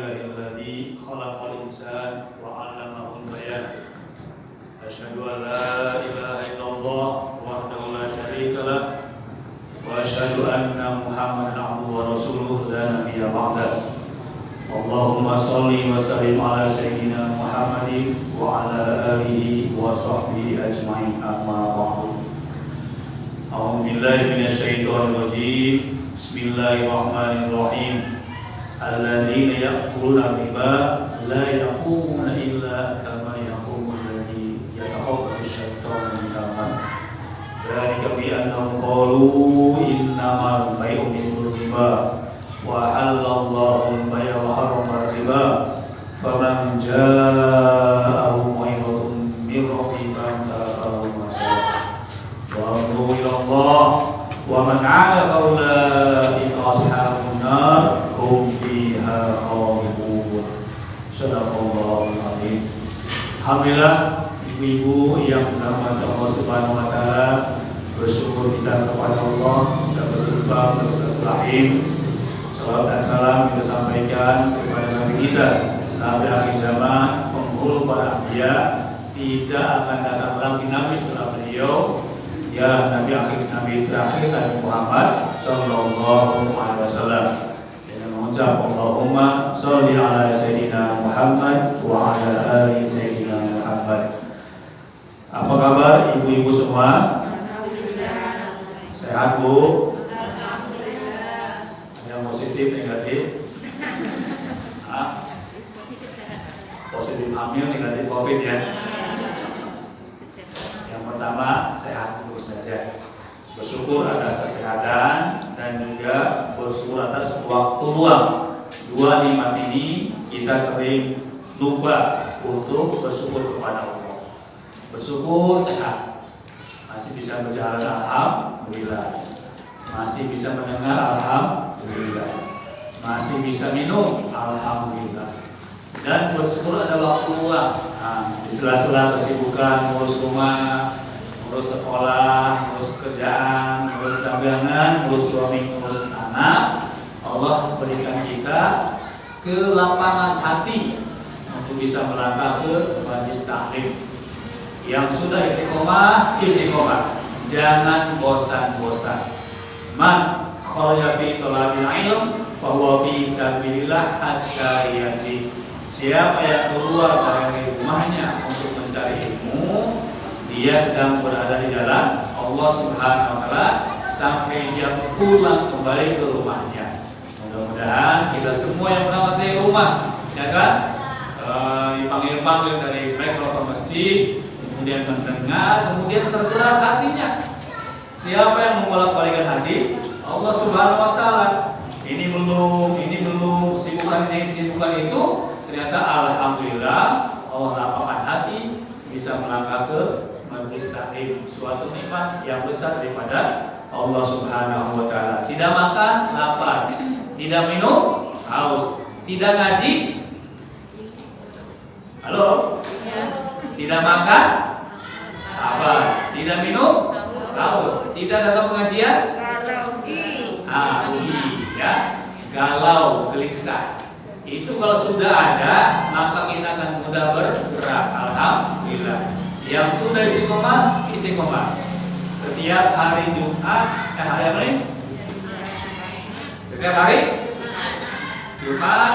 Alhamdulillahilladzi khalaqal insana wa 'allamahul bayan. Asyhadu an la ilaha illallah wahdahu la syarika lah wa asyhadu anna Muhammadan abduhu wa rasuluhu la nabiyya ba'da. Allahumma shalli wa sallim ala sayyidina Muhammadin wa ala alihi wa sahbihi ajma'in, amma ba'du. A'udzu billahi minasyaitonir rajim. Bismillahirrahmanirrahim. Alladzina ya'kuluna riba la yaqumuna illa kama yaqumu alladzi yatakhabbathu asy-syaitanu minal mas. Dzalika bi annahum qalu innamal bai'u mithlu riba wa halallahu al-bai'a wa harrama riba. Faman jaa'ahu mau'izatun min rabbih fantaha ma salafa wa amruhu ila Allah wa man 'ada fa ulaika ashabun nar hum fiha khalidun. Shadaqallahul azim. Alhamdulillah, ibu-ibu yang dirahmati Allah Subhanahu wa taala, bersyukur kita kepada Allah bisa berjumpa bersilaturahim. Salawat dan salam kita sampaikan kepada Nabi kita, Nabi akhir zaman, penghulu para anbiya. Tidak akan datang lagi Nabi setelah beliau, ya Nabi akhir, Nabi terakhir, Nabi Muhammad Sallallahu Alaihi Wasallam. Dengan mengucap Allahumma sholli ala sayyidina Muhammad wa ala ali sayyidina Muhammad. Apa kabar ibu-ibu semua? Sehat Bu? Yang positif, negatif? Positif hamil, negatif COVID ya. Yang pertama, sehat dulu saja. Bersyukur atas kesehatan dan juga bersyukur atas waktu luang. Dua nikmat ini kita sering lupa untuk bersyukur kepada Allah. Bersyukur sehat, masih bisa berjalan, alhamdulillah. Masih bisa mendengar, alhamdulillah. Masih bisa minum, alhamdulillah. Dan bersyukur ada waktu luang. Di sela-sela kesibukan ngurus rumah, ngurus sekolah, ngurus kerjaan, ngurus dagangan, ngurus suami, ngurus anak, Allah berikan kita kelapangan hati untuk bisa melangkah ke majlis taklim. Yang sudah istiqomah, istiqomah. Jangan bosan-bosan. Man kharaja fi talabil ilm fa huwa fi sabilillah hatta yati. Siapa yang keluar dari rumahnya untuk mencari ilmu, dia sedang berada di jalan Allah Subhanahu wa taala sampai dia pulang kembali ke rumahnya. Mudah-mudahan kita semua yang berangkat dari rumah, ya kan, dipanggil-panggil dari mikrofon masjid, kemudian mendengar, kemudian tergerak hatinya. Siapa yang membolak-balikkan hati? Allah Subhanahu wa taala. Ini belum, sibukan ini, sibukan itu. Ternyata alhamdulillah Allah lapangkan hati bisa melangkah ke majlis taklim, suatu nikmat yang besar daripada Allah Subhanahu wa taala. Tidak makan lapar, tidak minum haus, tidak ngaji. Halo? Tidak makan lapar, tidak minum haus, tidak datang pengajian rugi ya, galau, gelisah. Itu kalau sudah ada, maka kita akan mudah bergerak. Alhamdulillah. Yang sudah istiqomah, istiqomah. Setiap hari Jumat, hari apa ini? Setiap hari Jumat,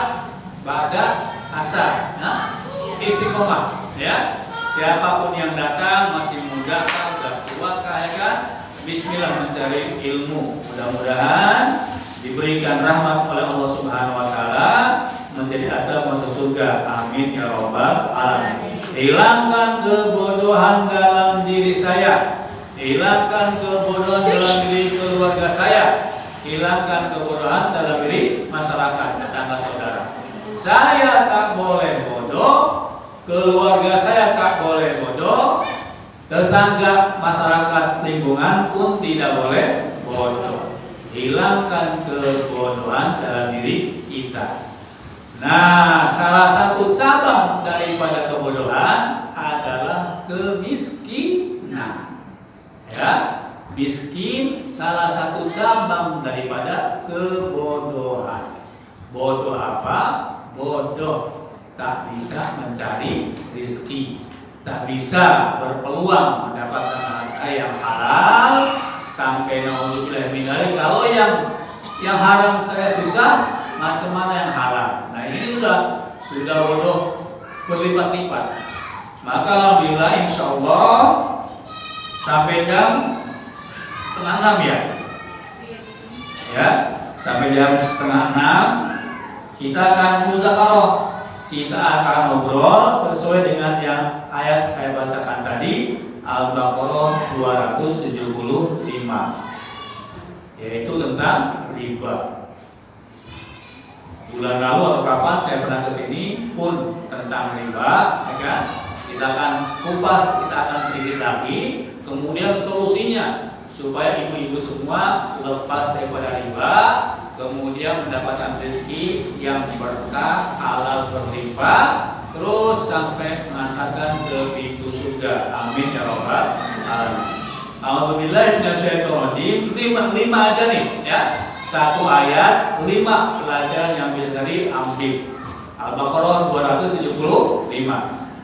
Ba'da Asar. Nah, istiqomah. Ya. Siapapun yang datang, masih muda kah, sudah tua kah, ya kan? Bismillah mencari ilmu. Mudah-mudahan diberikan rahmat oleh Allah Subhanahu wa taala menjadi asal masuk surga. Amin ya rabbal alamin. Hilangkan kebodohan dalam diri saya, hilangkan kebodohan dalam diri keluarga saya, hilangkan kebodohan dalam diri masyarakat, tetangga saudara. Saya tak boleh bodoh, keluarga saya tak boleh bodoh, tetangga, masyarakat, lingkungan pun tidak boleh bodoh. Hilangkan kebodohan dalam diri kita. Nah, salah satu cabang daripada kebodohan adalah kemiskinan. Ya, miskin salah satu cabang daripada kebodohan. Bodoh apa? bodoh, tak bisa mencari rezeki, tak bisa berpeluang mendapatkan harta yang halal. Sampai naudzubillah min dzalik, kalau yang haram saya susah, macam mana yang halal? Nah ini sudah bodoh berlipat-lipat. Maka alhamdulillah insyaallah sampai jam 5:30 ya. Ya, sampai jam 5:30 kita akan muzakarah. Kita akan ngobrol sesuai dengan yang ayat saya bacakan tadi, Al-Baqarah 275, yaitu tentang riba. Bulan lalu atau kapan saya pernah kesini pun tentang riba, ya kan? Kita akan kupas, kita akan sedikit lagi, kemudian solusinya supaya ibu-ibu semua lepas daripada riba, kemudian mendapatkan rezeki yang berkah, halal, berlimpah, terus sampai mengantarkan ke pintu surga. Amin ya rabbal alamin. Alhamdulillah minasyaitonir rajim. 5 aja nih ya. Satu ayat 5 pelajaran yang bisa diambil. Al-Baqarah 275.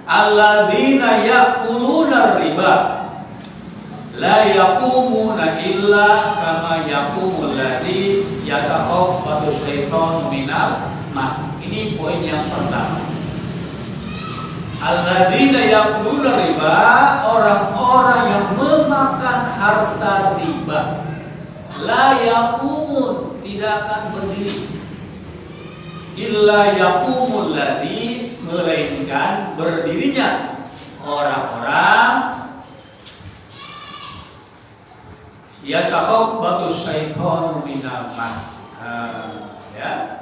Alladzina ya'kuluna riba la yaqumuna illa kama yaqumul ladzi yatakhabbatu syaitanu minal mas. Ini poin yang pertama. Alladzina ya'kuluna riba, orang-orang yang memakan harta riba. La yaqumun, tidak akan berdiri. Illa yaqumul ladzi, melainkan berdirinya orang-orang yatakhabbatu syaitanu minal mas. Ya.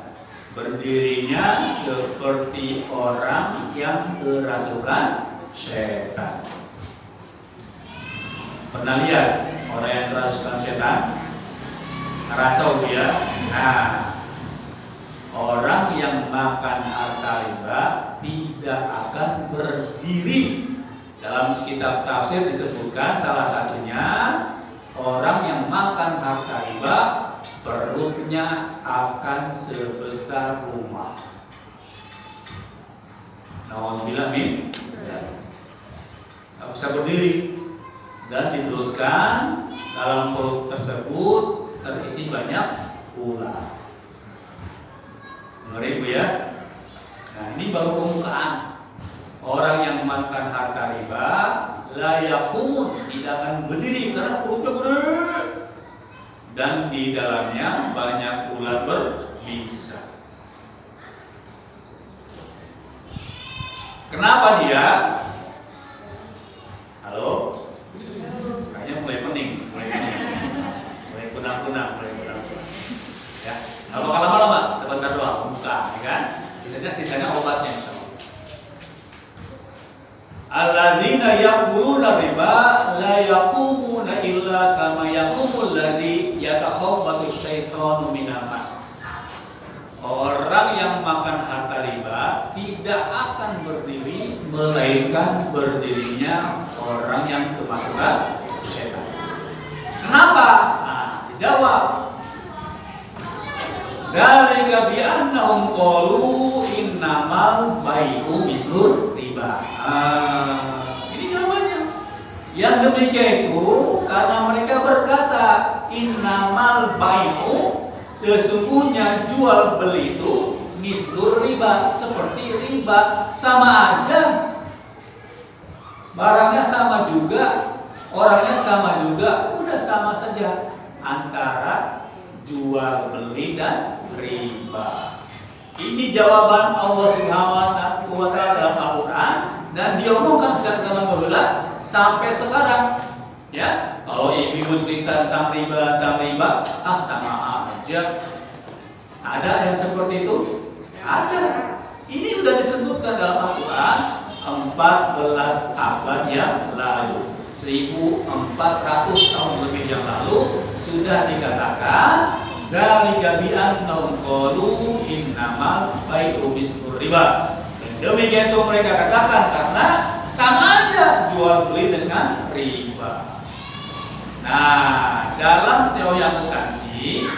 Berdirinya seperti orang yang kerasukan setan. Pernah lihat orang yang kerasukan setan? Kacau dia. Nah, orang yang makan harta riba tidak akan berdiri. Dalam kitab tafsir disebutkan salah satunya, orang yang makan harta riba perutnya akan sebesar rumah. Nauzubillah min dzalik. Tak bisa berdiri. Dan diteruskan, dalam perut tersebut terisi banyak ular. Ngeri Bu ya. Nah ini baru pembukaan. Orang yang memakan harta riba la yaqumun, tidak akan berdiri karena perutnya gede dan di dalamnya banyak ular berbisa. Kenapa dia? Halo? Kayaknya mulai pening, mulai kunang-kunang. Ya, kalau lama-lama sebentar doang, buka, ya kan? Sisanya obatnya. Alladzina yaquluna riba la yaqumuna illa kama yaqumul ladzi yatakhabbatu syaitanu minal mas. Orang yang makan harta riba tidak akan berdiri melainkan berdirinya orang yang kemasukan setan. Kenapa? Nah, dijawab. Dzalika bi annahum qalu innamal bai'u mislur riba. Ini jawabannya. Yang demikian itu karena mereka berkata innamal bai'u, sesungguhnya jual beli itu mislur riba, seperti riba, sama aja. Barangnya sama juga, orangnya sama juga, udah sama saja antara jual beli dan riba. Ini jawaban Allah Subhanahu wa taala dalam Al-Qur'an dan diomongkan sejak zaman dahulu sampai sekarang. Ya, kalau ibu cerita tentang riba, sama aja. Ada yang seperti itu? Ada. Ini sudah disebutkan dalam Al-Qur'an 14 abad yang lalu. 1400 tahun lebih yang lalu sudah dikatakan zalika bi annahum qalu innamal bai'u mislur riba. Demikian itu mereka katakan karena sama aja jual beli dengan riba. Nah, dalam teori akuntansi,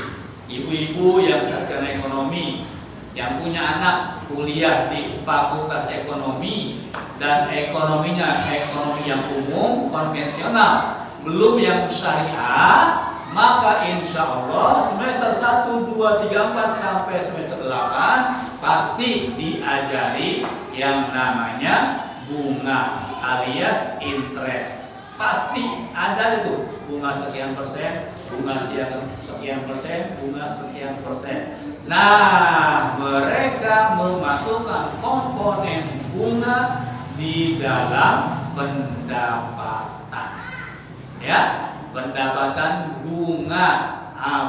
ibu-ibu yang sarjana ekonomi yang punya anak kuliah di Fakultas Ekonomi dan ekonominya ekonomi yang umum konvensional, belum yang syariah, maka insya Allah semester 1, 2, 3, 4 sampai semester 8 pasti diajari yang namanya bunga alias interest. Pasti ada itu bunga sekian persen, bunga sekian persen, bunga sekian persen. Nah, mereka memasukkan komponen bunga di dalam pendapatan. Ya, pendapatan bunga.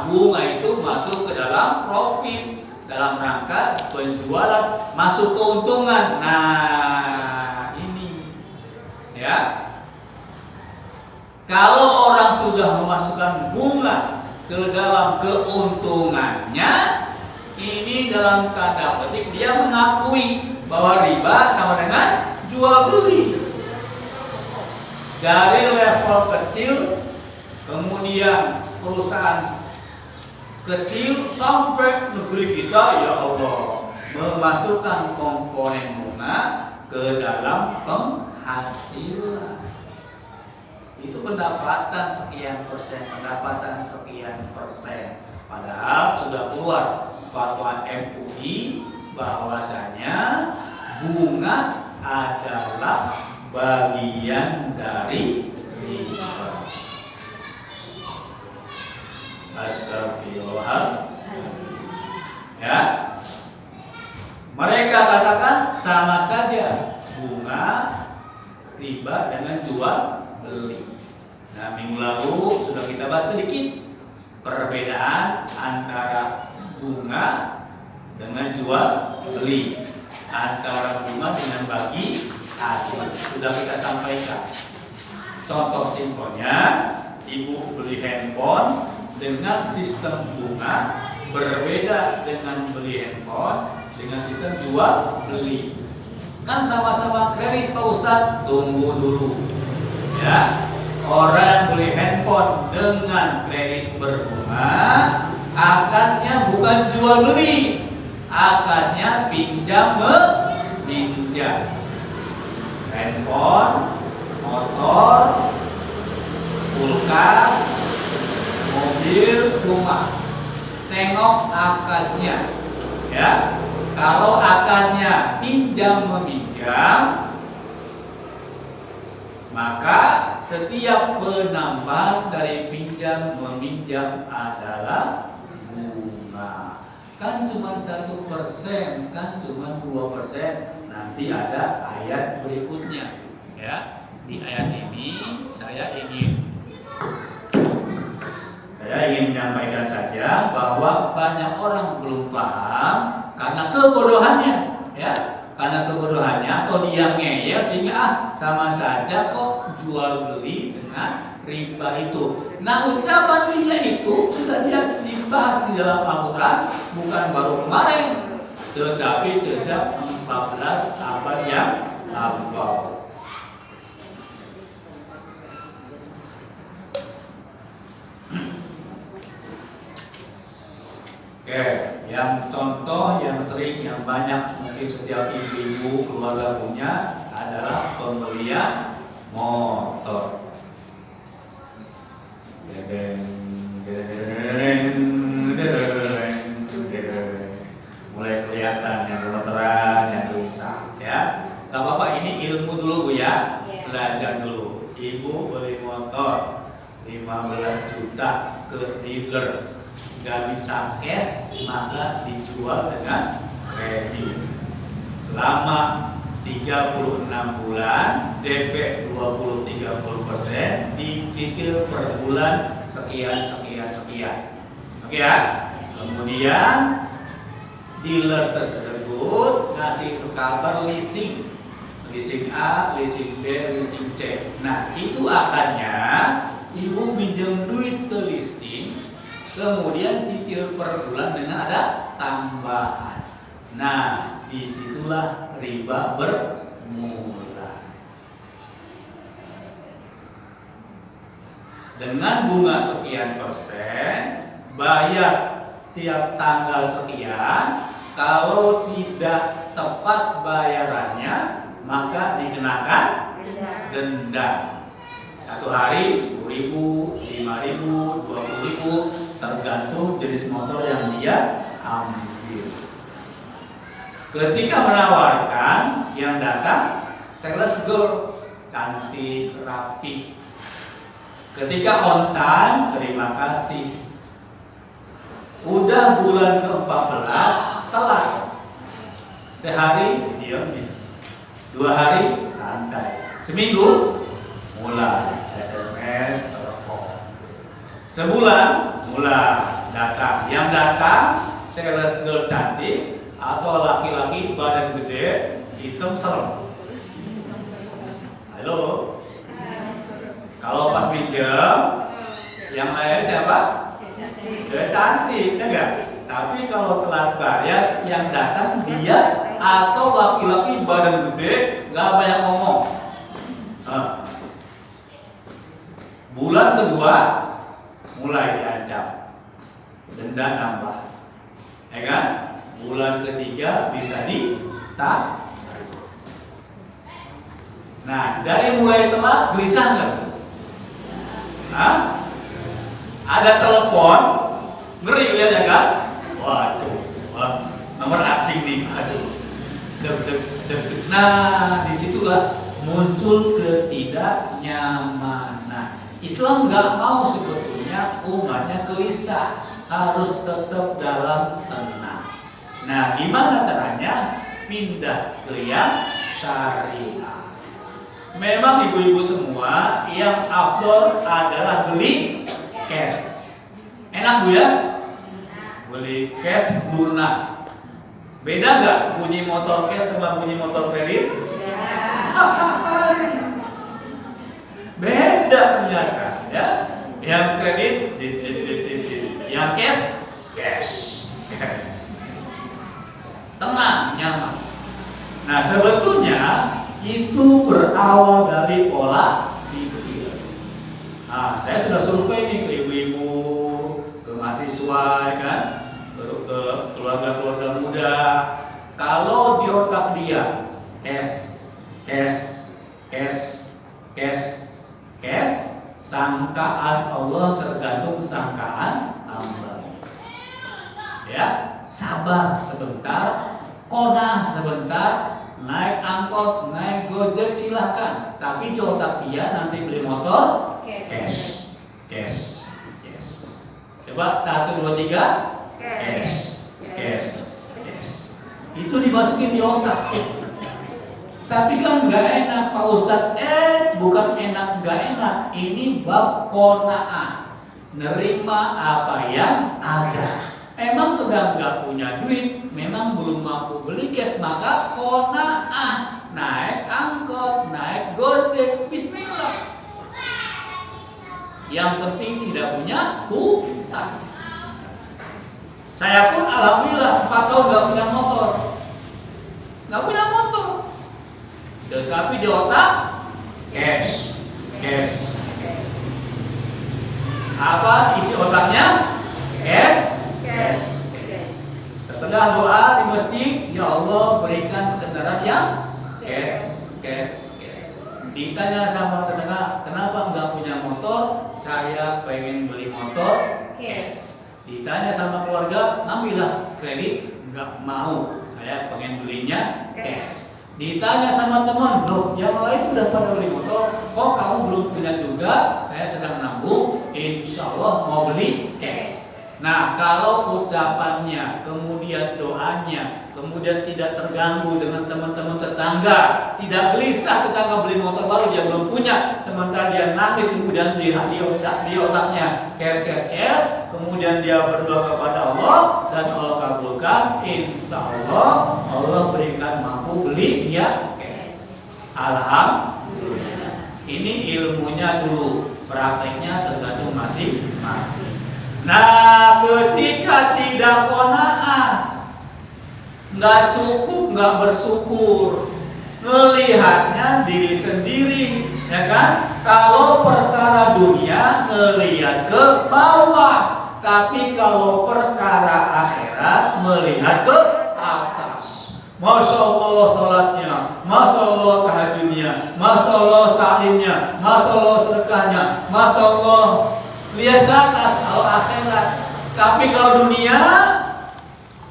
Bunga itu masuk ke dalam profit dalam rangka penjualan, masuk keuntungan. Nah, ini ya. Kalau orang sudah memasukkan bunga ke dalam keuntungannya, ini dalam tanda petik dia mengakui bahwa riba sama dengan jual beli. Dari level kecil, kemudian perusahaan kecil sampai negeri kita, ya Allah, memasukkan komponen bunga ke dalam penghasilan. Itu pendapatan sekian persen, pendapatan sekian persen. Padahal sudah keluar fatwa MUI bahwasanya bunga adalah bagian dari riba. Astagfirullahaladzim. Ya, mereka katakan sama saja bunga riba dengan jual beli. Nah, minggu lalu sudah kita bahas sedikit perbedaan antara bunga dengan jual beli, antara bunga dengan bagi hasil. Sudah kita sampaikan. Contoh simpelnya, ibu beli handphone dengan sistem bunga berbeda dengan beli handphone dengan sistem jual beli. Kan sama-sama kredit Pak Ustadz, tunggu dulu. Ya, orang beli handphone dengan kredit berbunga, akadnya bukan jual beli, akadnya pinjam meminjam. Handphone, motor, kulkas, mobil, rumah. Tengok akadnya, ya. Kalau akadnya pinjam meminjam, maka setiap penambahan dari pinjam meminjam adalah bunga. Kan cuma 1%, kan cuma 2%. Nanti ada ayat berikutnya. Ya, di ayat ini saya ingin menyampaikan saja bahwa banyak orang belum paham karena kebodohannya, ya. Karena kebodohannya atau dia ngeyel sehingga sama saja kok jual beli dengan riba itu. Nah, ucapan riba itu sudah dia dibahas di dalam Al-Quran bukan baru kemarin, tetapi sejak 14 abad yang lampau. Oke, yang contoh yang sering, yang banyak mungkin setiap ibu keluarga punya adalah pembelian motor. Mulai kelihatan yang motoran, yang tulisan, ya. Gak apa-apa, ini ilmu dulu Bu ya, belajar dulu. Ibu beli motor 15 juta ke dealer, gak bisa cash, maka dijual dengan kredit selama 36 bulan, DP 20-30%, dicicil per bulan sekian. Oke ya. Kemudian dealer tersebut ngasih kabar leasing A, leasing B, leasing C. Nah, itu akadnya ibu pinjam duit ke leasing, kemudian cicil per bulan dengan ada tambahan. Nah, disitulah riba bermula. Dengan bunga sekian persen, bayar tiap tanggal sekian. Kalau tidak tepat bayarannya, maka dikenakan denda. 1 hari 10.000, 5.000, 20.000, tergantung jenis motor yang dia ambil. Ketika menawarkan, yang datang sales girl, cantik, rapi. Ketika on time, terima kasih. Udah bulan ke-14, telat. Sehari diamin, 2 hari santai, seminggu mulai SMS, telepon, sebulan mulai datang. Yang datang sales girl cantik atau laki-laki badan gede, hitam serem. Halo. Kalau pas pinjam, yang lain siapa? Cewek cantik, ya enggak? Tapi kalau telat bayar, yang datang dia atau laki-laki badan gede, nggak banyak ngomong. Bulan kedua mulai diancam, denda nambah, ya kan? Bulan ketiga bisa ditahan. Nah, dari mulai telat gelisah nggak? Ada telepon, ngeri lihat ya kan? Waduh, nomor asing nih, aduh, deg. Nah, disitulah muncul ketidaknyamanan. Islam nggak mau sebetulnya umatnya gelisah, harus tetap dalam tenang. Nah, gimana caranya? Pindah ke yang syariah. Memang ibu-ibu semua yang afdol adalah beli cash. Enak Bu ya? Beli cash lunas. Beda nggak bunyi motor cash sama bunyi motor kredit? Beda ternyata ya. Yang kredit, yang cash, cash. Tenang, nyaman. Nah, sebetulnya itu berawal dari pola pikir. Nah, saya sudah survei nih ke ibu-ibu, ke mahasiswa, ya kan, ke keluarga-keluarga muda. Kalau di otak dia cash, sangkaan Allah tergantung sangkaan hamba. Ya, sabar sebentar, qanaah sebentar. Naik angkot, naik gojek silahkan, tapi di otak dia nanti beli motor cash. Coba 1, 2, 3 cash. Itu dimasukin di otak. Tapi kan nggak enak Pak Ustadz. Bukan enak nggak enak. Ini bab qanaah, nerima apa yang ada. Emang sedang nggak punya duit, memang belum mampu beli cash, maka qanaah, naik angkot, naik gojek, bismillah. Yang penting tidak punya hutang. Saya pun alhamdulillah 4 tahun nggak punya motor, tetapi di otak cash. Apa isi otaknya? Cash. Setelah doa di masjid, ya Allah berikan kendaraan yang cash. Ditanya sama tetangga, kenapa nggak punya motor? Saya pengen beli motor cash. Ditanya sama keluarga, ambillah kredit, nggak mau. Saya pengen belinya cash. Ditanya sama teman, loh yang lain udah pada beli motor, kok kamu belum punya juga? Saya sedang nabung, insya Allah mau beli cash. Nah, kalau ucapannya, kemudian doanya, kemudian tidak terganggu dengan teman-teman tetangga, tidak gelisah tetangga beli motor baru dia belum punya, sementara dia nangis kemudian di otaknya cash, kemudian dia berdoa kepada Allah dan Allah kabulkan, insya Allah Allah berikan mampu beli dia cash. Alhamdulillah. Ini ilmunya dulu, prakteknya tergantung masing-masing. Nah, ketika tidak qanaah, nggak cukup, nggak bersyukur, ngelihatnya diri sendiri, ya kan? Kalau perkara dunia ngelihat ke bawah, tapi kalau perkara akhirat melihat ke atas. Masya Allah sholatnya, Masya Allah tahajudnya, Masya Allah ta'limnya, Masya Allah sedekahnya, Masya Allah lihat ke atas kalau akhirat. Tapi kalau dunia,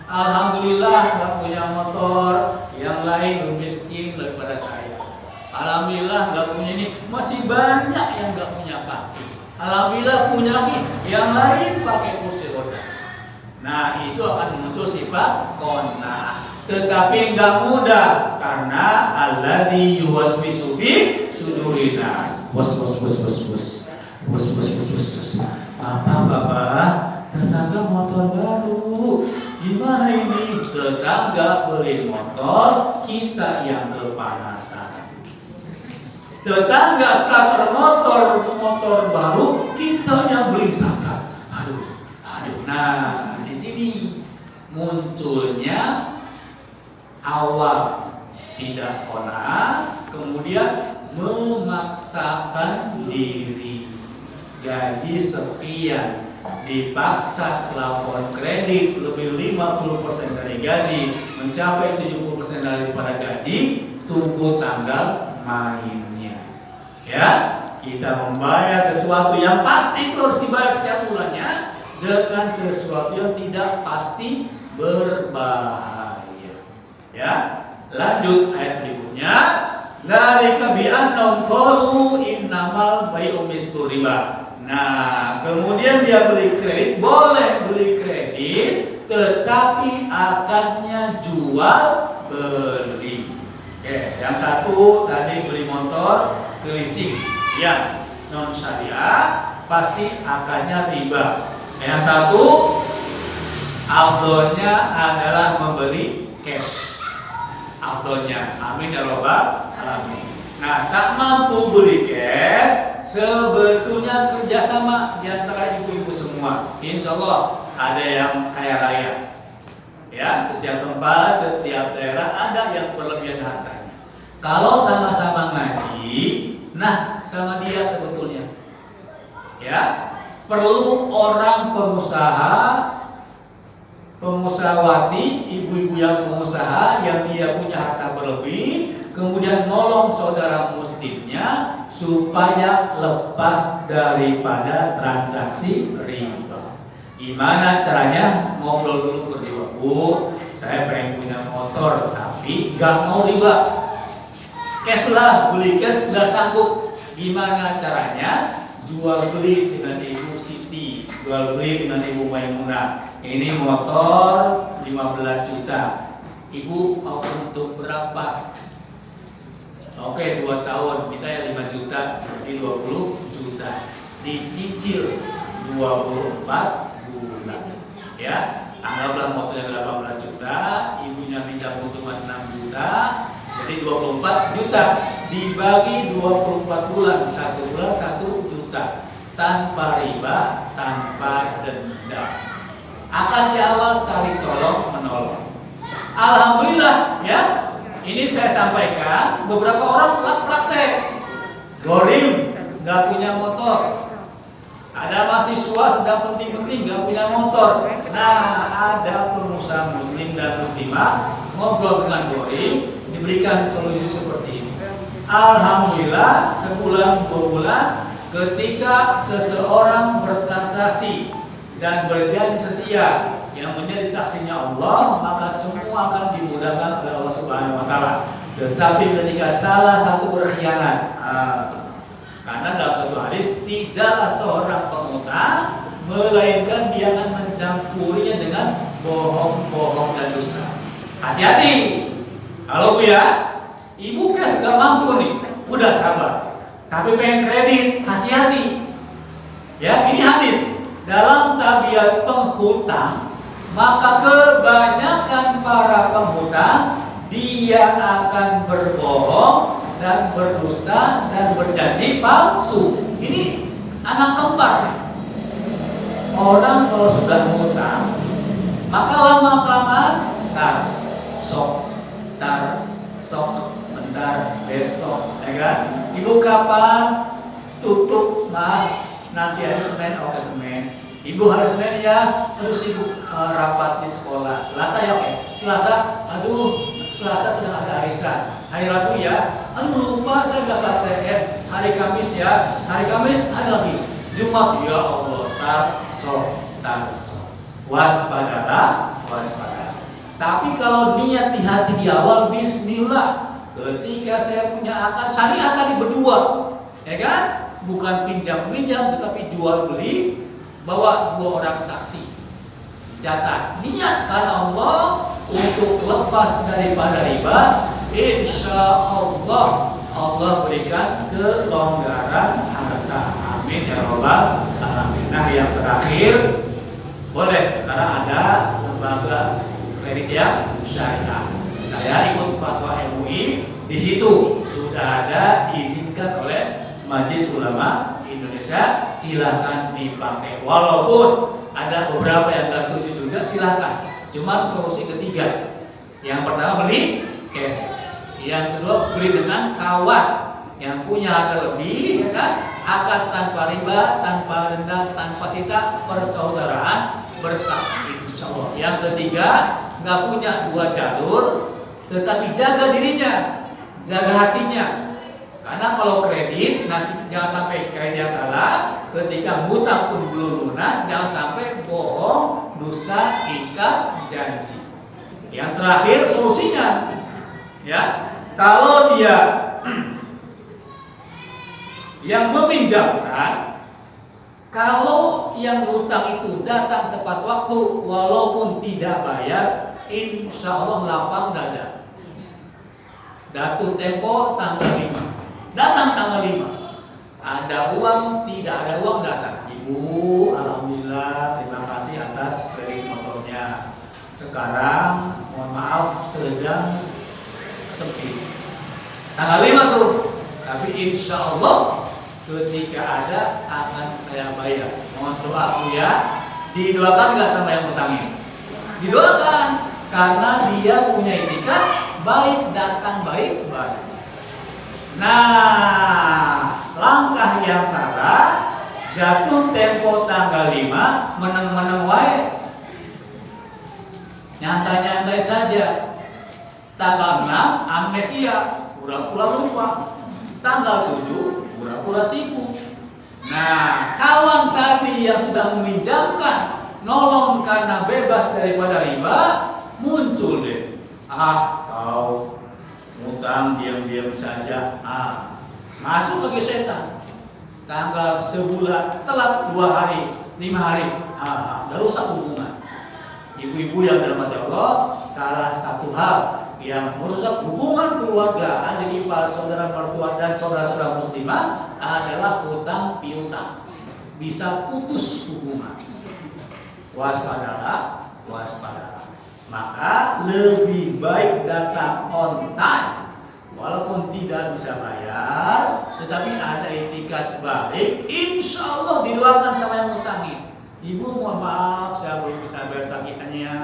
alhamdulillah gak punya motor, yang lain lebih miskin daripada saya. Alhamdulillah gak punya ini, masih banyak yang gak punya kaki. Alhamdulillah punya yang lain pakai kursi roda. Nah itu akan muncul sifat qanaah. Tetapi enggak mudah karena alladzi yuwaswisu fi sudurina. Bos. Apa Bapak? Tetangga motor baru. Gimana ini? Tetangga beli motor, kita yang kepanasan. Tetangga starter motor baru, kita yang beli sakat. Aduh. Nah, di sini munculnya awal tidak qanaah, kemudian memaksakan diri. Gaji sekian dipaksa plafon kredit lebih 50% dari gaji, mencapai 70% daripada gaji, tunggu tanggal mainnya. Ya, kita membayar sesuatu yang pasti harus dibayar setiap bulannya dengan sesuatu yang tidak pasti berbahaya. Ya, lanjut ayat berikutnya. Dzalika bi annahum qalu innamal bai'u mithlu riba. Nah, kemudian dia beli kredit, boleh beli kredit, tetapi akarnya jual beli. Oke, yang satu tadi beli motor ke leasing, yang non syariah pasti akarnya riba. Yang satu afdolnya adalah membeli cash. Afdolnya, amin ya robbal alamin. Nah, tak mampu beli cash, sebetulnya kerjasama di antara ibu-ibu semua. Insya Allah ada yang kaya raya. Ya, setiap tempat, setiap daerah ada yang berlebihan hartanya. Kalau sama-sama ngaji, nah sama dia sebetulnya. Ya, perlu orang pengusahawati, ibu-ibu yang pengusaha yang dia punya harta berlebih, kemudian nolong saudara muslimnya supaya lepas daripada transaksi riba. Gimana caranya? Ngobrol dulu berdua. Bu, saya pengen punya motor tapi gak mau riba. Cash lah, beli cash gak sanggup. Gimana caranya? Jual beli dengan Ibu Siti, jual beli dengan Ibu Maimunah. Ini motor 15 juta. Ibu mau untuk berapa? Oke, 2 tahun, kita ya 5 juta, jadi 20 juta. Dicicil 24 bulan. Ya, anggaplah motornya 18 juta, ibunya minta keuntungan 6 juta, jadi 24 juta. Dibagi 24 bulan, 1 bulan 1 juta. Tanpa riba, tanpa denda. Akan di awal saling tolong menolong. Alhamdulillah ya. Ini saya sampaikan, beberapa orang praktek. Gorim nggak punya motor. Ada mahasiswa sedang penting-penting nggak punya motor. Nah, ada pengusaha muslim dan muslimah ngobrol dengan Gorim, diberikan solusi seperti ini. Alhamdulillah, sebulan 2 bulan ketika seseorang bertransaksi dan berjanji setia yang menjadi saksinya Allah, maka semua akan dimudahkan oleh Allah Subhanahu wa taala. Tetapi ketika salah satu berkhianat, karena dalam satu hadis tidaklah seorang pengutang melainkan dia akan mencampurinya dengan bohong-bohong dan dusta. Hati-hati. Kalau Bu ya, Ibu cash gak mampu nih, udah sabar. Tapi pengen kredit, hati-hati. Ya, ini hadis. Dalam tabiat penghutang, maka kebanyakan para penghutang dia akan berbohong dan berdusta dan berjanji palsu. Ini anak kembar. Orang kalau sudah menghutang, maka lama-kelamaan sok, bentar, besok, ya kan? Ibu kapan tutup, Mas? Nanti hari Senin, oke Senin. Ibu hari Senin ya, terus ibu rapat di sekolah. Selasa ya oke. Selasa, aduh Selasa sedang ada arisan, hari Rabu ya, aduh lupa saya nggak ke ATM, hari Kamis ya, hari Kamis ada lagi, Jumat ya Allah, tarso, waspadalah, waspada. Tapi kalau niat di hati di awal, Bismillah, ketika saya punya akad syariah tadi berdua, ya kan, bukan pinjam-pinjam, tetapi jual beli, bawa 2 orang saksi, catat niat karena Allah untuk lepas daripada riba, insya Allah Allah berikan kelonggaran harta. Amin ya Rabbal alamin. Nah yang terakhir, boleh sekarang ada lembaga kredit yang syariah. Saya ikut fatwa MUI, di situ sudah ada diizinkan oleh Majelis Ulama Indonesia, silakan dipakai. Walaupun ada beberapa yang nggak setuju juga, silakan. Cuman solusi ketiga, yang pertama beli cash, yang kedua beli dengan kawan yang punya harga lebih, ya kan? Akad tanpa riba, tanpa denda, tanpa sita, persaudaraan berkah, insya Allah. Yang ketiga, nggak punya 2 jalur, tetapi jaga dirinya, jaga hatinya. Karena kalau kredit nanti jangan sampai kredit yang salah, ketika hutang pun belum lunas, jangan sampai bohong, dusta, ikat janji. Yang terakhir solusinya, ya, kalau dia yang meminjamkan, kalau yang hutang itu datang tepat waktu, walaupun tidak bayar, insya Allah lapang dada. Jatuh tempo tanggal 5. Datang tanggal 5, ada uang, tidak ada uang, datang. Ibu, alhamdulillah, terima kasih atas kredit motornya. Sekarang, mohon maaf, sedang sempit. Tanggal 5 tuh, tapi insya Allah ketika ada akan saya bayar. Mohon doa Bu ya. Didoakan nggak sama yang utangin? Didoakan, karena dia punya itikat baik datang baik baik. Nah, langkah yang salah, jatuh tempo tanggal 5, meneng-meneng wae, nyantai-nyantai saja. Tanggal 6, amnesia, pura-pura lupa. Tanggal 7, pura-pura sibuk. Nah, kawan tadi yang sudah meminjamkan, nolong karena bebas daripada riba, muncul deh. Kau utang diam-diam saja. Masuk lagi setan. Tanggal sebulan, telat 2 hari, 5 hari, udah rusak hubungan. Ibu-ibu yang dirahmati Allah, salah satu hal yang merusak hubungan keluarga, adik ipar, saudara mertua dan saudara-saudara muslimah adalah hutang piutang. Bisa putus hubungan. Waspadalah, waspadalah. Maka lebih baik datang on time, walaupun tidak bisa bayar, tetapi ada itikat baik, insya Allah didoakan sama yang ngutangin. Ibu mohon maaf, saya belum bisa bayar tagihannya.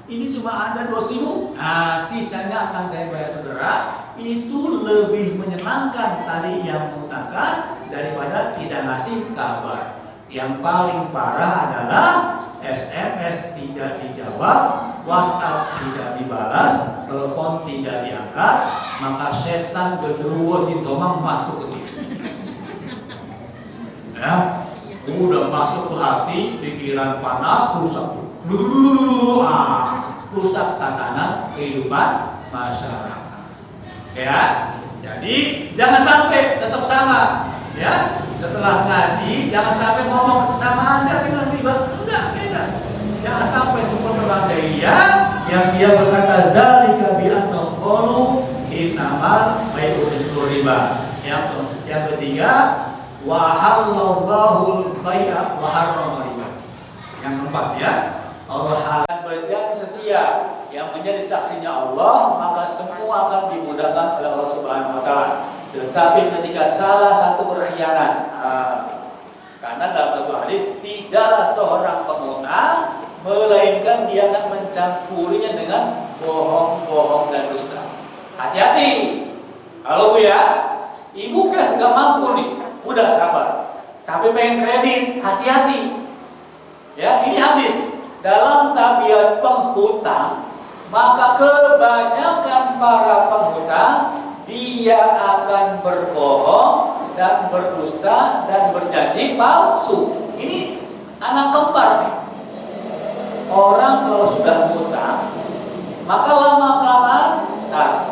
Ini cuma ada 2.000, sisanya akan saya bayar segera. Itu lebih menyenangkan tadi yang mengutangkan daripada tidak ngasih kabar. Yang paling parah adalah SMS tidak dijawab, WhatsApp tidak dibalas, telepon tidak diangkat, maka setan genderuwo jintomang masuk ke situ. Ya, udah masuk ke hati, pikiran panas, rusak. Rusak tatanan kehidupan masyarakat. Ya, jadi jangan sampai tetap sama. Ya, setelah ngaji jangan sampai ngomong sama aja dengan riba. Enggak, beda. Jangan sampai seperti orang jahiliyah yang dia berkata zalika bi annahu qalu innamal bai'u riba. Yang ketiga, wa halallahu bai'a wa harrama riba. Yang keempat ya, Allah akan berjanji setia yang menjadi saksinya Allah, maka semua akan dimudahkan oleh Allah Subhanahu wa taala. Tetapi ketika salah satu berkhianat, karena dalam satu hadis tidaklah seorang pengutang melainkan dia akan mencampurinya dengan bohong-bohong dan dusta. Hati-hati. Kalau Bu ya, ibu cash nggak mampu nih, udah sabar. Tapi pengen kredit, hati-hati. Ya, ini hadis dalam tabiat penghutang maka kebanyakan para penghutang dia akan berbohong dan berdusta dan berjanji palsu. Ini anak kembar nih. Orang kalau sudah hutang, maka lama-kelamaan bentar,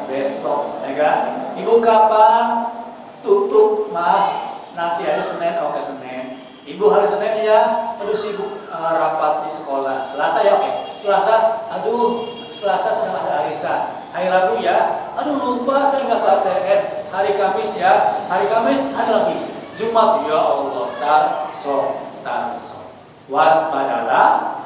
besok, ya kan? Ibu kapan tutup, Mas? Nanti hari Senin, oke Senin. Ibu hari Senin ya, aduh sibuk rapat di sekolah. Selasa ya, oke. Selasa, aduh Selasa sedang ada arisan. Hari Rabu ya, aduh lupa saya nggak ke ATM. Hari Kamis ya, hari Kamis ada lagi. Jumat ya Allah, tar sok. Waspadalah.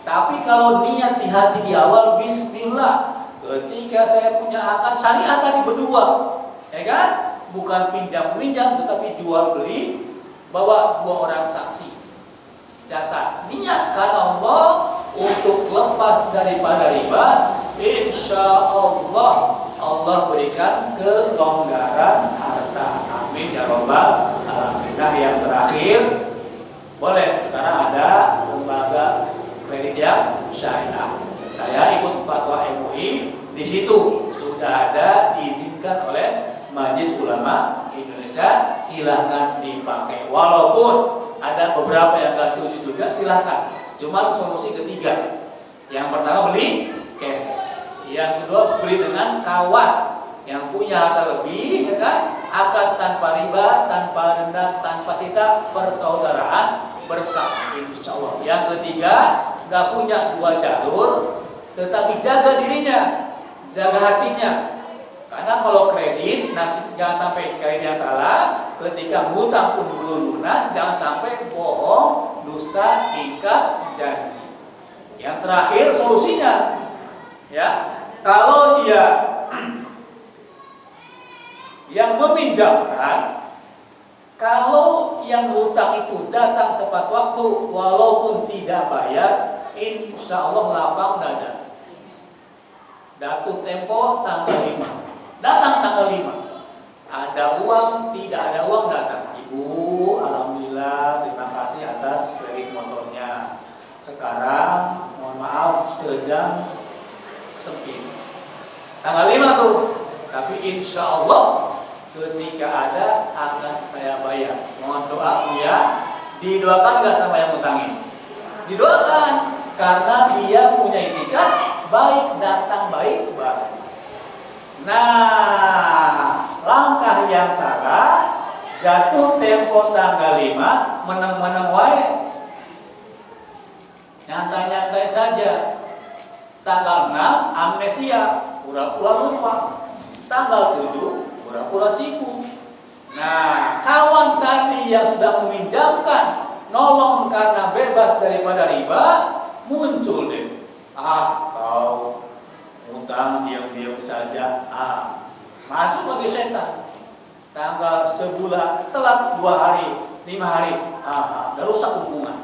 Tapi kalau niat di hati di awal, Bismillah. Ketika saya punya akad syariat tadi berdua, ya kan? Bukan pinjam-minjam, tetapi jual beli, bawa 2 orang saksi. Catat, niat karena Allah untuk lepas daripada riba, insya Allah berikan kelonggaran harta. Amin ya robbal alamin. Nah, yang terakhir, boleh sekarang ada lembaga kredit yang syariah. Saya ikut fatwa MUI, di situ sudah ada diizinkan oleh Majelis Ulama Indonesia, silahkan dipakai. Walaupun ada beberapa yang nggak setuju juga, silahkan. Cuman solusi ketiga, yang pertama beli cash, yang kedua beli dengan kawan yang punya harta lebih, ya kan? Akad tanpa riba, tanpa denda, tanpa sita, persaudaraan berkah, insya Allah. Yang ketiga, nggak punya 2 jalur, tetapi jaga dirinya, jaga hatinya. Karena kalau kredit, nanti jangan sampai kredit yang salah. Ketika ngutang pun belum lunas, jangan sampai bohong, dusta, ikat janji. Yang terakhir solusinya, ya, kalau dia yang meminjamkan, kalau yang hutang itu datang tepat waktu, walaupun tidak bayar, insya Allah lapang dada. Datu tempo tanggal 5. Datang tanggal 5. Ada uang, tidak ada uang, datang. Ibu, alhamdulillah, terima kasih atas kredit motornya. Sekarang, mohon maaf, sedang sempit. Tanggal 5 tuh. Tapi insya Allah ketika ada akan saya bayar. Mohon doa ya. Didoakan nggak sama yang utangin? Didoakan, karena dia punya itikat baik datang baik baik. Nah, langkah yang salah, jatuh tempo tanggal 5, meneng-meneng wae, nyantai-nyantai saja. Tanggal 6 amnesia, pura-pura lupa. Tanggal 7 pura-pura sibuk. Nah, kawan tadi yang sudah meminjamkan, nolong karena bebas daripada riba, muncul deh. Kau utang diam-diam saja. Masuk lagi setan. Tanggal sebulan, telat 2 hari, 5 hari. Udah rusak hubungan.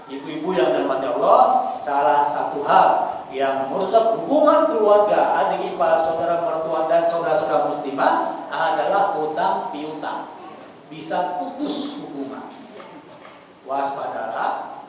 Ibu-ibu yang dirahmati Allah, salah satu hal yang merusak hubungan keluarga, adik ipar, saudara mertua dan saudara-saudara muslimah adalah hutang piutang. Bisa putus hubungan. Waspadalah.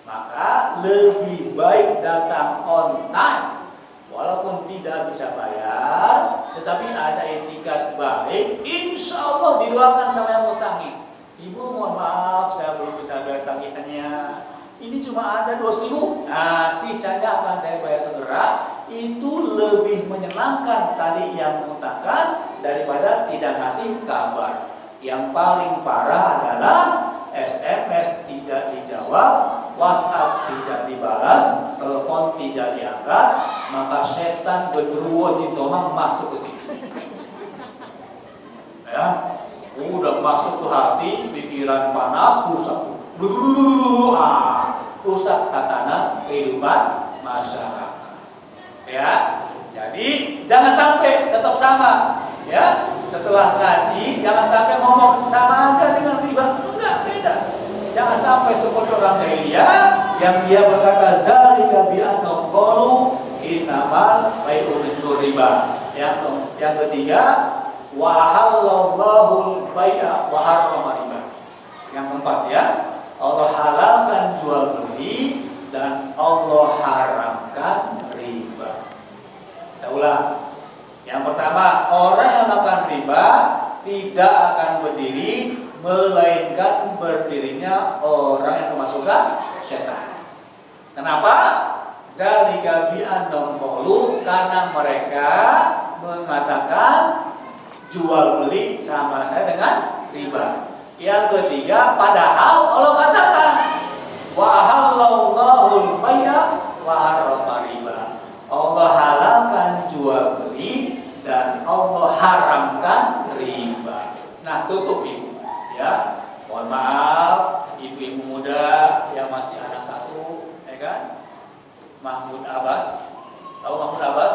Maka lebih baik datang on time, walaupun tidak bisa bayar, tetapi ada etikat baik. Insya Allah didoakan sama yang utangin. Ibu mohon maaf, saya belum bisa bayar tagihannya. Ini cuma ada 2.000. Nah, sisanya akan saya bayar segera. Itu lebih menyenangkan tadi yang mengutangkan daripada tidak ngasih kabar. Yang paling parah adalah SMS tidak dijawab, WhatsApp tidak dibalas, telepon tidak diangkat, maka setan genderuwo jintomang masuk ke situ. Ya, udah masuk ke hati, pikiran panas, rusak tatanan kehidupan masyarakat. Ya, jadi jangan sampai tetap sama. Ya, setelah ngaji jangan sampai ngomong sama aja dengan riba, enggak, beda. Jangan sampai seperti orang jahiliyah yang dia berkata zalika bi annahum qalu innamal bai'u mislu riba. Yang ketiga, wa halallahu bai'a wa harrama riba. Yang keempat ya, Allah halalkan jual beli, dan Allah haramkan riba. Kita ulang. Yang pertama, orang yang makan riba tidak akan berdiri, melainkan berdirinya orang yang kemasukan setan. Kenapa? Zalika bi'annahum qalu, karena mereka mengatakan jual beli sama saya dengan riba. Yang ketiga, padahal Allah katakan wa halallahu al-bai'a wa harrama riba. Allah halalkan jual beli dan Allah haramkan riba. Nah, tutup ibu, ya. Mohon maaf, ibu-ibu muda yang masih anak satu, ya kan? Mahmud Abbas, tahu Mahmud Abbas?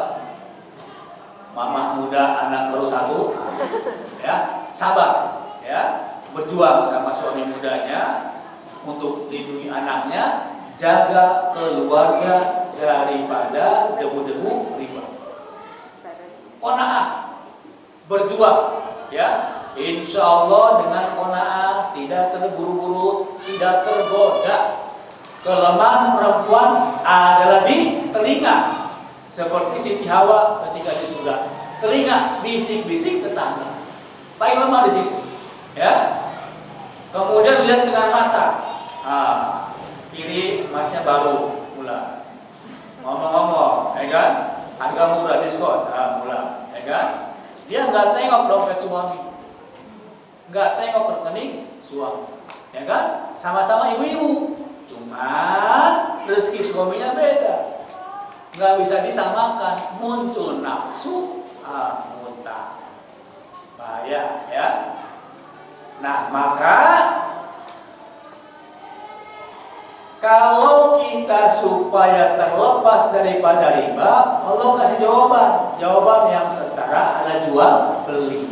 Mama muda anak baru satu, ya, sabar, ya, berjuang sama suami mudanya untuk lindungi anaknya, jaga keluarga daripada debu-debu riba. Qanaah, berjuang, ya. Insya Allah dengan qanaah, tidak terburu-buru, tidak tergoda. Kelemahan perempuan adalah di telinga. Seperti Siti Hawa ketika di surga, telinga bisik-bisik tetangga, paling lemah di situ, ya. Kemudian lihat dengan mata, kiri masnya baru mulai ngomong-ngomong, ya kan, harga murah diskon, mulai, ya kan. Dia nggak tengok dompet suami, nggak tengok rekening suami, ya kan. Sama-sama ibu-ibu, cuman rezeki suaminya beda. Nggak bisa disamakan, muncul nafsu, muntah, bahaya, ya. Nah, maka kalau kita supaya terlepas daripada riba, Allah kasih jawaban yang setara, ada jual beli,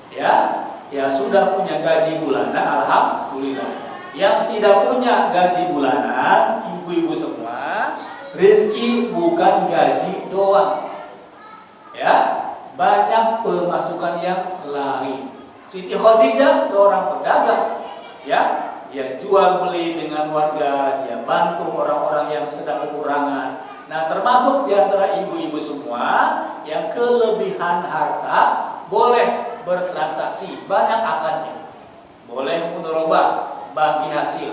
ya. Ya sudah punya gaji bulanan, alhamdulillah. Yang tidak punya gaji bulanan, ibu-ibu semua, rezeki bukan gaji doang, ya, banyak pemasukan yang lain. Siti Khadijah seorang pedagang, ya, dia jual beli dengan warga, dia bantu orang-orang yang sedang kekurangan. Nah, termasuk di antara ibu-ibu semua yang kelebihan harta boleh bertransaksi, banyak akadnya, boleh mudharabah, bagi hasil,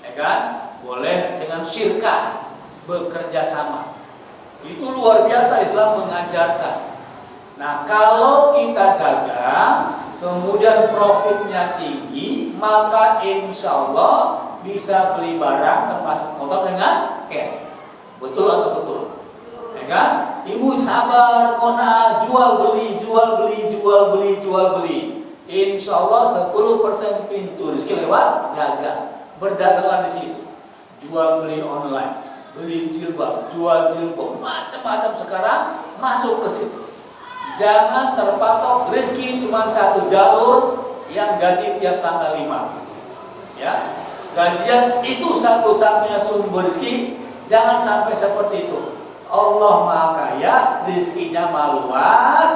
ya kan, boleh dengan syirkah, bekerja sama. Itu luar biasa Islam mengajarkan. Nah, kalau kita dagang kemudian profitnya tinggi, maka insya Allah bisa beli barang termasuk motor dengan cash. Betul atau betul? Ya kan? Ibu sabar, qanaah, jual beli, jual beli, jual beli, jual beli. Insya Allah 10% pintu rezeki lewat dagang. Berdaganglah di situ. Jual beli online, beli jilbab, jual jilbab, macam-macam sekarang masuk ke situ. Jangan terpatok rezeki cuma satu jalur yang gaji tiap tanggal 5. Ya, gajian itu satu-satunya sumber rezeki. Jangan sampai seperti itu. Allah Maha Kaya, rezekinya maha luas.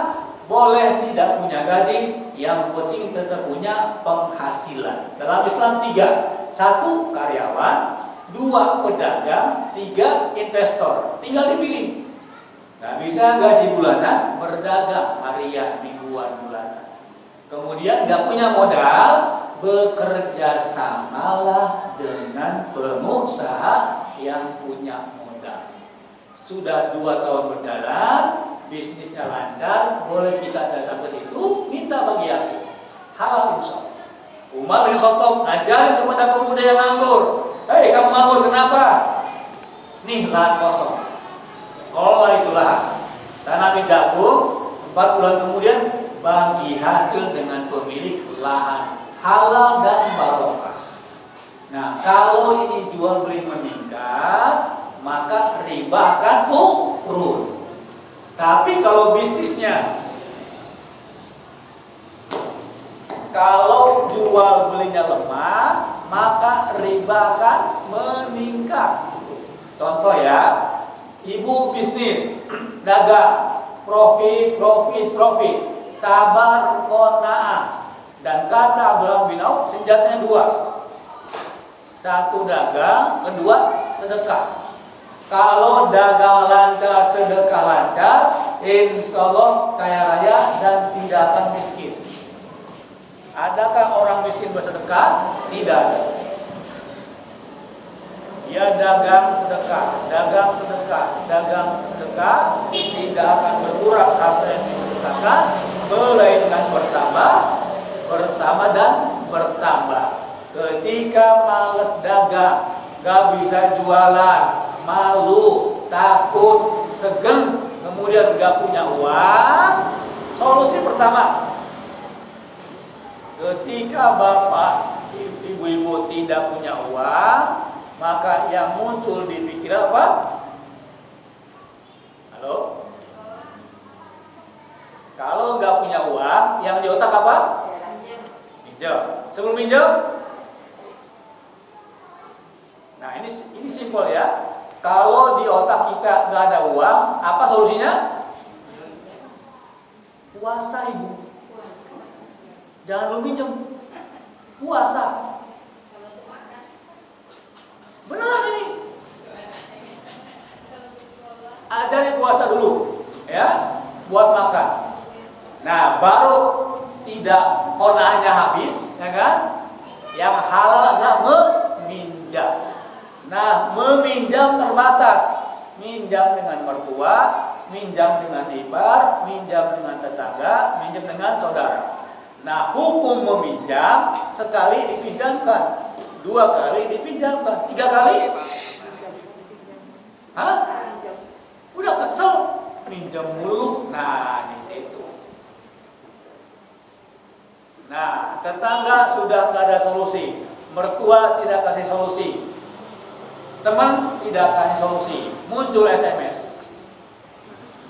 Boleh tidak punya gaji, yang penting tetap punya penghasilan. Dalam Islam 3, 1 karyawan, 2 pedagang, 3 investor. Tinggal dipilih. Nggak bisa gaji bulanan, berdagang harian, mingguan, bulanan. Kemudian nggak punya modal, bekerja samalah dengan pengusaha yang punya modal. Sudah 2 tahun berjalan, bisnisnya lancar, boleh kita datang ke situ, minta bagi hasil. Halal insya Allah. Umar bin Khattab ngajarin kepada pemuda yang nganggur. Hei, kamu nganggur kenapa? Nih lahan kosong. Kalau itu lahan, tanami jagung, 4 bulan kemudian bagi hasil dengan pemilik lahan, halal dan barokah. Nah, kalau ini jual beli meningkat, maka riba akan turun. Tapi kalau bisnisnya, kalau jual belinya lemah, maka riba akan meningkat. Contoh ya, ibu bisnis, dagang, profit, sabar, qanaah. Dan kata Abdullah bin Auf, senjatanya 2. Satu dagang, kedua sedekah. Kalau dagang lancar, sedekah lancar, insya Allah kaya raya dan tidak akan miskin. Adakah orang miskin bersedekah? Tidak ada. Dia dagang sedekah, dagang sedekah, dagang sedekah, tidak akan berkurang apa yang disedekahkan, melainkan bertambah, bertambah dan bertambah. Ketika males dagang, gak bisa jualan, malu, takut, segen, kemudian gak punya uang, solusi pertama, ketika bapak, ibu-ibu tidak punya uang, maka yang muncul di pikiran apa? Halo? Kalau nggak punya uang, yang di otak apa? Minjam. Sebelum minjam? Nah ini simpel ya. Kalau di otak kita nggak ada uang, apa solusinya? Puasa, ibu. Jangan lu minjem. Puasa. Benar ini. Ajari puasa dulu, ya, buat makan. Nah, baru tidak qanaahnya habis, ya kan? Yang halal adalah meminjam. Nah, meminjam terbatas. Minjam dengan mertua, minjam dengan ipar, minjam dengan tetangga, minjam dengan saudara. Nah, hukum meminjam sekali dipinjamkan, 2 kali dipinjamkan, 3 kali? Hah? Udah kesel minjam mulu. Nah, di situ. Nah, tetangga sudah nggak ada solusi, mertua tidak kasih solusi, teman tidak kasih solusi, muncul SMS,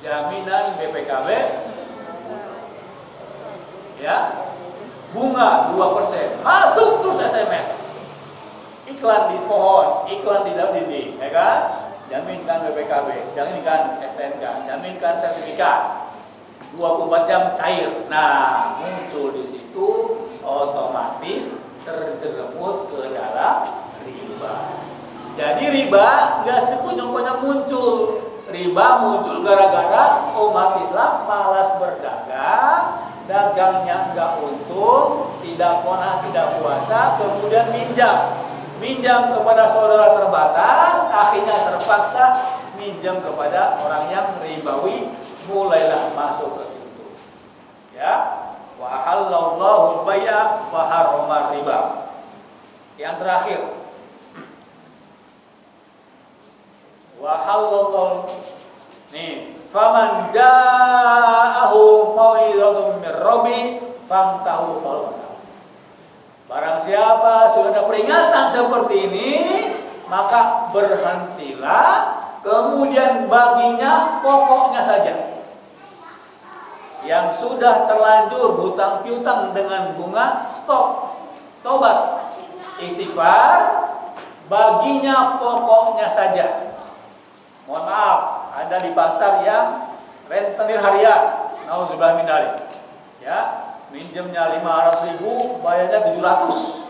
jaminan BPKB, ya, bunga 2%, masuk terus SMS. Iklan di pohon, iklan di dalam dinding, ya kan? Jaminkan BPKB, jaminkan STNK, jaminkan sertifikat, 24 jam cair. Nah, muncul di situ otomatis terjerumus ke dalam riba. Jadi riba nggak sekunyong-kunyong muncul. Riba muncul gara-gara umat Islam malas berdagang, dagangnya nggak untung, tidak qanaah, tidak puasa, kemudian minjam kepada saudara terbatas, akhirnya terpaksa minjam kepada orang yang ribawi, mulailah masuk ke situ. Ya, wa halallahu al-bai'a wa harrama riba. Yang terakhir, wa halallahu, nih, faman ja'ahu mau'izatun min rabbi fantahu falahu. Barang siapa sudah ada peringatan seperti ini, maka berhentilah, kemudian baginya pokoknya saja. Yang sudah terlanjur hutang piutang dengan bunga, stop, tobat, istighfar, baginya pokoknya saja. Mohon maaf, ada di pasar yang rentenir harian, nauzubillah min dzalik, ya. Minjemnya 500.000, bayarnya 700,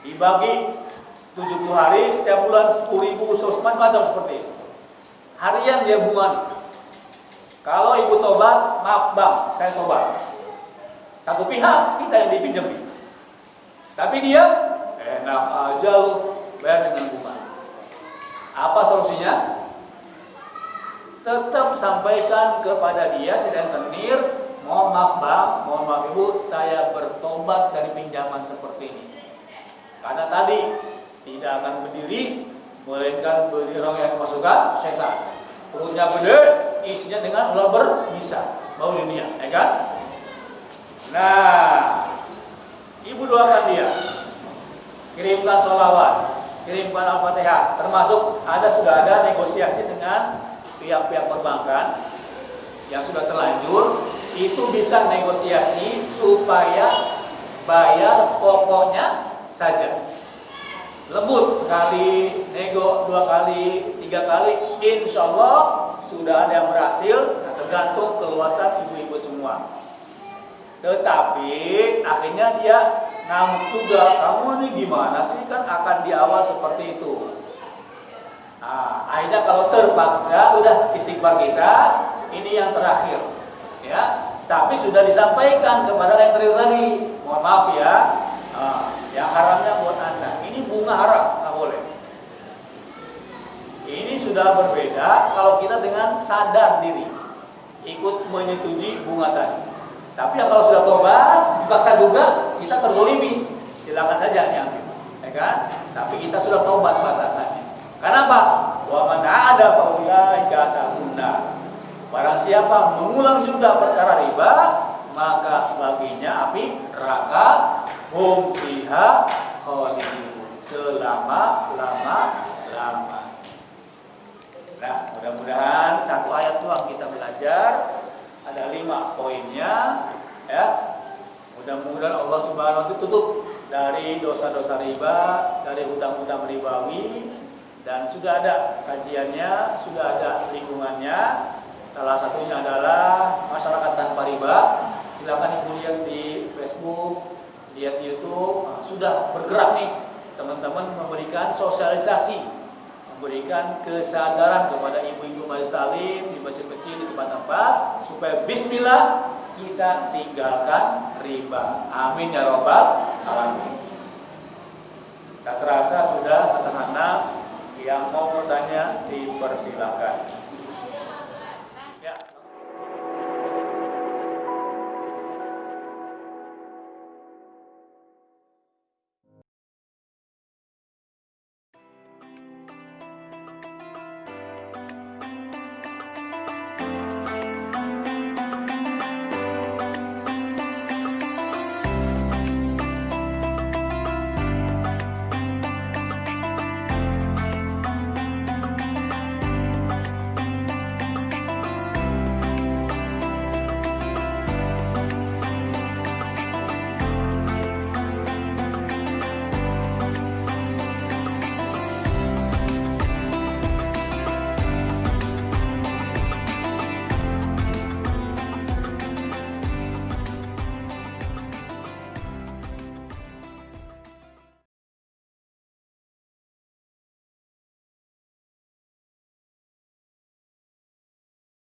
dibagi 70 hari, setiap bulan 10.000, macam-macam seperti itu. Harian dia bunga nih. Kalau ibu tobat, maaf bang, saya tobat. Satu pihak kita yang dipinjemin, tapi dia enak aja lu bayar dengan bunga. Apa solusinya? Tetap sampaikan kepada dia si rentenir, mohon maaf bang, mohon maaf ibu, saya bertobat dari pinjaman seperti ini. Karena tadi tidak akan berdiri, melainkan berdiri yang dimasukkan setan. Perutnya gede, isinya dengan ular berbisa, bau dunia, ya kan? Nah, ibu doakan dia, kirimkan sholawat, kirimkan al-fatihah, termasuk sudah ada negosiasi dengan pihak-pihak perbankan yang sudah terlanjur. Itu bisa negosiasi supaya bayar pokoknya saja. Lembut sekali, nego 2 kali, 3 kali, insya Allah sudah ada yang berhasil. Nah, tergantung keluasan ibu-ibu semua. Tetapi akhirnya dia ngamuk juga, kamu ini gimana sih, kan akan di awal seperti itu. Nah, akhirnya kalau terpaksa udah istighfar kita, ini yang terakhir, ya. Tapi sudah disampaikan kepada yang tadi, mohon maaf ya, yang haramnya buat anda. Ini bunga haram, nggak boleh. Ini sudah berbeda kalau kita dengan sadar diri, ikut menyetujui bunga tadi. Tapi kalau sudah tobat, dipaksa juga, kita terzolimi, silakan saja diambil, ya kan? Tapi kita sudah tobat batasannya. Kenapa? Wa man 'ada fa ulaika ashabun nar. Barang siapa mengulang juga perkara riba, maka baginya api neraka, hum fiha khalidun, selama-lamanya. Nah, mudah-mudahan satu ayat doang kita belajar, ada 5 poinnya, ya. Mudah-mudahan Allah Subhanahu wa taala tutup dari dosa-dosa riba, dari hutang-hutang ribawi. Dan sudah ada kajiannya, sudah ada lingkungannya. Salah satunya adalah masyarakat tanpa riba. Silakan ibu lihat di Facebook, lihat di YouTube. Nah, sudah bergerak nih teman-teman, memberikan sosialisasi, memberikan kesadaran kepada ibu-ibu majelis taklim di masjid kecil, di tempat-tempat, supaya bismillah kita tinggalkan riba. Amin ya robbal alamin. Tak terasa sudah 5:30. Yang mau bertanya dipersilakan.